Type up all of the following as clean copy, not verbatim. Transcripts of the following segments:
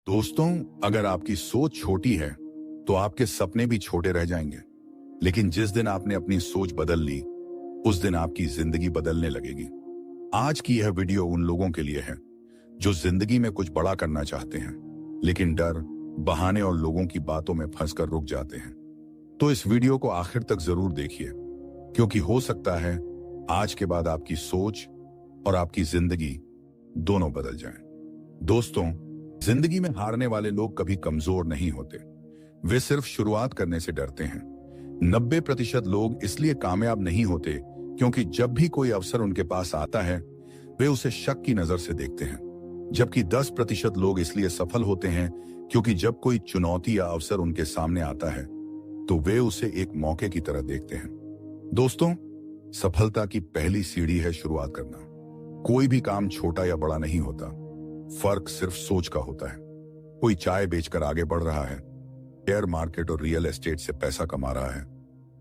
दोस्तों, अगर आपकी सोच छोटी है तो आपके सपने भी छोटे रह जाएंगे। लेकिन जिस दिन आपने अपनी सोच बदल ली, उस दिन आपकी जिंदगी बदलने लगेगी। आज की यह वीडियो उन लोगों के लिए है जो जिंदगी में कुछ बड़ा करना चाहते हैं, लेकिन डर, बहाने और लोगों की बातों में फंसकर रुक जाते हैं। तो इस वीडियो को आखिर तक जरूर देखिए, क्योंकि हो सकता है आज के बाद आपकी सोच और आपकी जिंदगी दोनों बदल जाएं। दोस्तों, जिंदगी में हारने वाले लोग कभी कमजोर नहीं होते, वे सिर्फ शुरुआत करने से डरते हैं। 90% लोग इसलिए कामयाब नहीं होते क्योंकि जब भी कोई अवसर उनके पास आता है, वे उसे शक की नजर से देखते हैं। जबकि 10% लोग इसलिए सफल होते हैं क्योंकि जब कोई चुनौती या अवसर उनके सामने आता है, तो वे उसे एक मौके की तरह देखते हैं। दोस्तों, सफलता की पहली सीढ़ी है शुरुआत करना। कोई भी काम छोटा या बड़ा नहीं होता, फर्क सिर्फ सोच का होता है। कोई चाय बेचकर आगे बढ़ रहा है, शेयर मार्केट और रियल एस्टेट से पैसा कमा रहा है,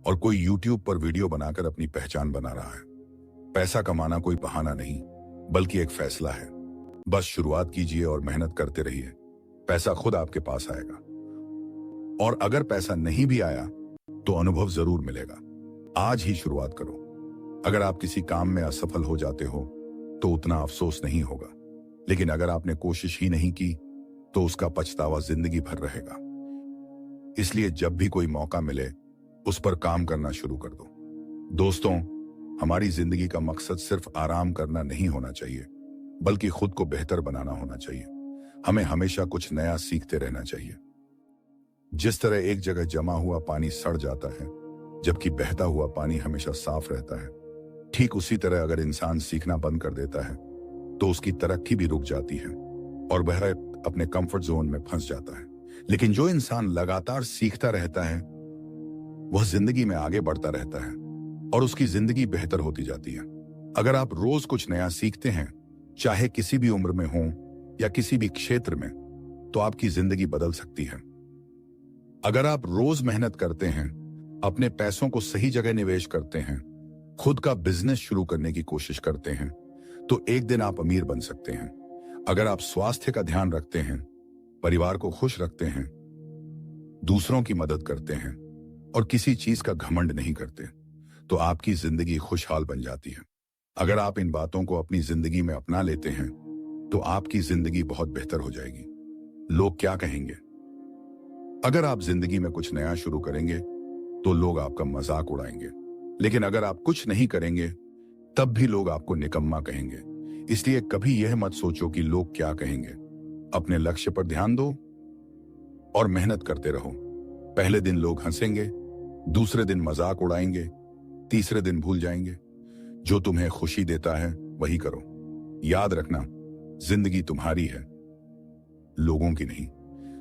और कोई यूट्यूब पर वीडियो बनाकर अपनी पहचान बना रहा है। पैसा कमाना कोई बहाना नहीं, बल्कि एक फैसला है। बस शुरुआत कीजिए और मेहनत करते रहिए, पैसा खुद आपके पास आएगा। और अगर पैसा नहीं भी आया तो अनुभव जरूर मिलेगा। आज ही शुरुआत करो। अगर आप किसी काम में असफल हो जाते हो तो उतना अफसोस नहीं होगा, लेकिन अगर आपने कोशिश ही नहीं की तो उसका पछतावा जिंदगी भर रहेगा। इसलिए जब भी कोई मौका मिले, उस पर काम करना शुरू कर दो। दोस्तों, हमारी जिंदगी का मकसद सिर्फ आराम करना नहीं होना चाहिए, बल्कि खुद को बेहतर बनाना होना चाहिए। हमें हमेशा कुछ नया सीखते रहना चाहिए। जिस तरह एक जगह जमा हुआ पानी सड़ जाता है, जबकि बहता हुआ पानी हमेशा साफ रहता है, ठीक उसी तरह अगर इंसान सीखना बंद कर देता है तो उसकी तरक्की भी रुक जाती है और वह अपने कंफर्ट जोन में फंस जाता है। लेकिन जो इंसान लगातार सीखता रहता है, वह जिंदगी में आगे बढ़ता रहता है और उसकी जिंदगी बेहतर होती जाती है। अगर आप रोज कुछ नया सीखते हैं, चाहे किसी भी उम्र में हो या किसी भी क्षेत्र में, तो आपकी जिंदगी बदल सकती है। अगर आप रोज मेहनत करते हैं, अपने पैसों को सही जगह निवेश करते हैं, खुद का बिजनेस शुरू करने की कोशिश करते हैं, तो एक दिन आप अमीर बन सकते हैं। अगर आप स्वास्थ्य का ध्यान रखते हैं, परिवार को खुश रखते हैं, दूसरों की मदद करते हैं और किसी चीज का घमंड नहीं करते, तो आपकी जिंदगी खुशहाल बन जाती है। अगर आप इन बातों को अपनी जिंदगी में अपना लेते हैं, तो आपकी जिंदगी बहुत बेहतर हो जाएगी। लोग क्या कहेंगे? अगर आप जिंदगी में कुछ नया शुरू करेंगे तो लोग आपका मजाक उड़ाएंगे, लेकिन अगर आप कुछ नहीं करेंगे तब भी लोग आपको निकम्मा कहेंगे। इसलिए कभी यह मत सोचो कि लोग क्या कहेंगे। अपने लक्ष्य पर ध्यान दो और मेहनत करते रहो। पहले दिन लोग हंसेंगे, दूसरे दिन मजाक उड़ाएंगे, तीसरे दिन भूल जाएंगे। जो तुम्हें खुशी देता है वही करो। याद रखना, जिंदगी तुम्हारी है, लोगों की नहीं।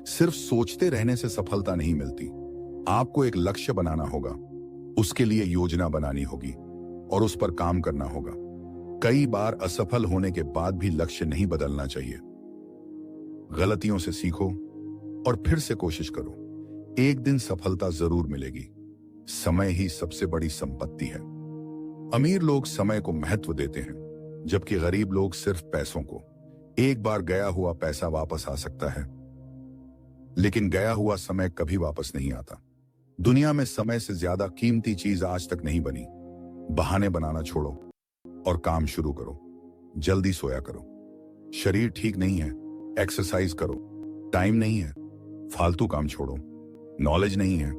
सिर्फ सोचते रहने से सफलता नहीं मिलती। आपको एक लक्ष्य बनाना होगा, उसके लिए योजना बनानी होगी और उस पर काम करना होगा। कई बार असफल होने के बाद भी लक्ष्य नहीं बदलना चाहिए। गलतियों से सीखो और फिर से कोशिश करो। एक दिन सफलता जरूर मिलेगी। समय ही सबसे बड़ी संपत्ति है। अमीर लोग समय को महत्व देते हैं, जबकि गरीब लोग सिर्फ पैसों को। एक बार गया हुआ पैसा वापस आ सकता है, लेकिन गया हुआ समय कभी वापस नहीं आता। दुनिया में समय से ज्यादा कीमती चीज आज तक नहीं बनी। बहाने बनाना छोड़ो और काम शुरू करो। जल्दी सोया करो। शरीर ठीक नहीं है, एक्सरसाइज करो। टाइम नहीं है, फालतू काम छोड़ो। नॉलेज नहीं है,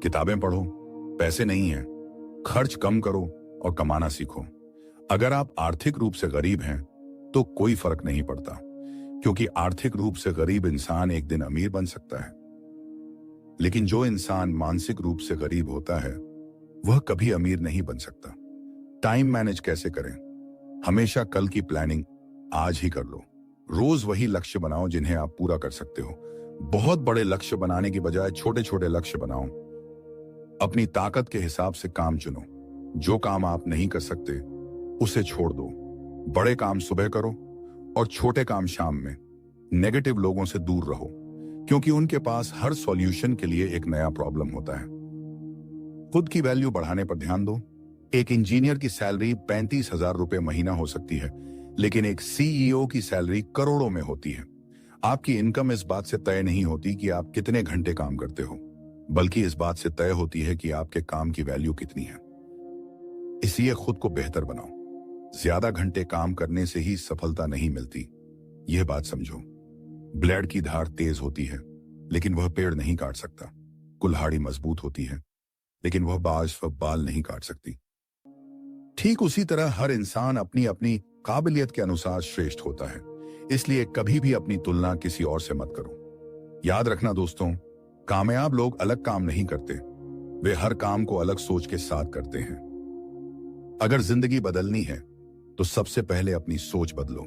किताबें पढ़ो। पैसे नहीं है, खर्च कम करो और कमाना सीखो। अगर आप आर्थिक रूप से गरीब हैं तो कोई फर्क नहीं पड़ता, क्योंकि आर्थिक रूप से गरीब इंसान एक दिन अमीर बन सकता है। लेकिन जो इंसान मानसिक रूप से गरीब होता है, वह कभी अमीर नहीं बन सकता। टाइम मैनेज कैसे करें? हमेशा कल की प्लानिंग आज ही कर लो। रोज वही लक्ष्य बनाओ जिन्हें आप पूरा कर सकते हो। बहुत बड़े लक्ष्य बनाने की बजाय छोटे छोटे लक्ष्य बनाओ। अपनी ताकत के हिसाब से काम चुनो। जो काम आप नहीं कर सकते उसे छोड़ दो। बड़े काम सुबह करो और छोटे काम शाम में। नेगेटिव लोगों से दूर रहो, क्योंकि उनके पास हर सॉल्यूशन के लिए एक नया प्रॉब्लम होता है। खुद की वैल्यू बढ़ाने पर ध्यान दो। एक इंजीनियर की सैलरी 35,000 रुपए महीना हो सकती है, लेकिन एक सीईओ की सैलरी करोड़ों में होती है। आपकी इनकम इस बात से तय नहीं होती कि आप कितने घंटे काम करते हो, बल्कि इस बात से तय होती है कि आपके काम की वैल्यू कितनी है। इसलिए खुद को बेहतर बनाओ। ज्यादा घंटे काम करने से ही सफलता नहीं मिलती, यह बात समझो। ब्लेड की धार तेज होती है, लेकिन वह पेड़ नहीं काट सकता। कुल्हाड़ी मजबूत होती है, लेकिन वह बाल नहीं काट सकती। ठीक उसी तरह हर इंसान अपनी अपनी काबिलियत के अनुसार श्रेष्ठ होता है। इसलिए कभी भी अपनी तुलना किसी और से मत करो। याद रखना दोस्तों, कामयाब लोग अलग काम नहीं करते, वे हर काम को अलग सोच के साथ करते हैं। अगर जिंदगी बदलनी है तो सबसे पहले अपनी सोच बदलो,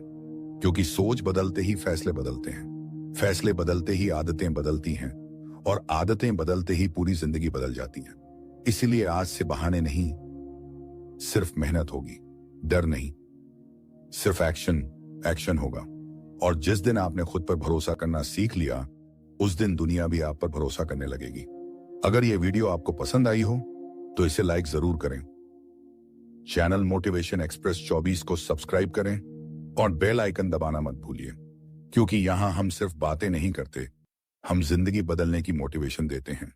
क्योंकि सोच बदलते ही फैसले बदलते हैं, फैसले बदलते ही आदतें बदलती हैं, और आदतें बदलते ही पूरी जिंदगी बदल जाती है। इसीलिए आज से बहाने नहीं, सिर्फ मेहनत होगी। डर नहीं, सिर्फ एक्शन होगा। और जिस दिन आपने खुद पर भरोसा करना सीख लिया, उस दिन दुनिया भी आप पर भरोसा करने लगेगी। अगर यह वीडियो आपको पसंद आई हो तो इसे लाइक जरूर करें। चैनल मोटिवेशन एक्सप्रेस 24 को सब्सक्राइब करें और बेल आइकन दबाना मत भूलिए, क्योंकि यहां हम सिर्फ बातें नहीं करते, हम जिंदगी बदलने की मोटिवेशन देते हैं।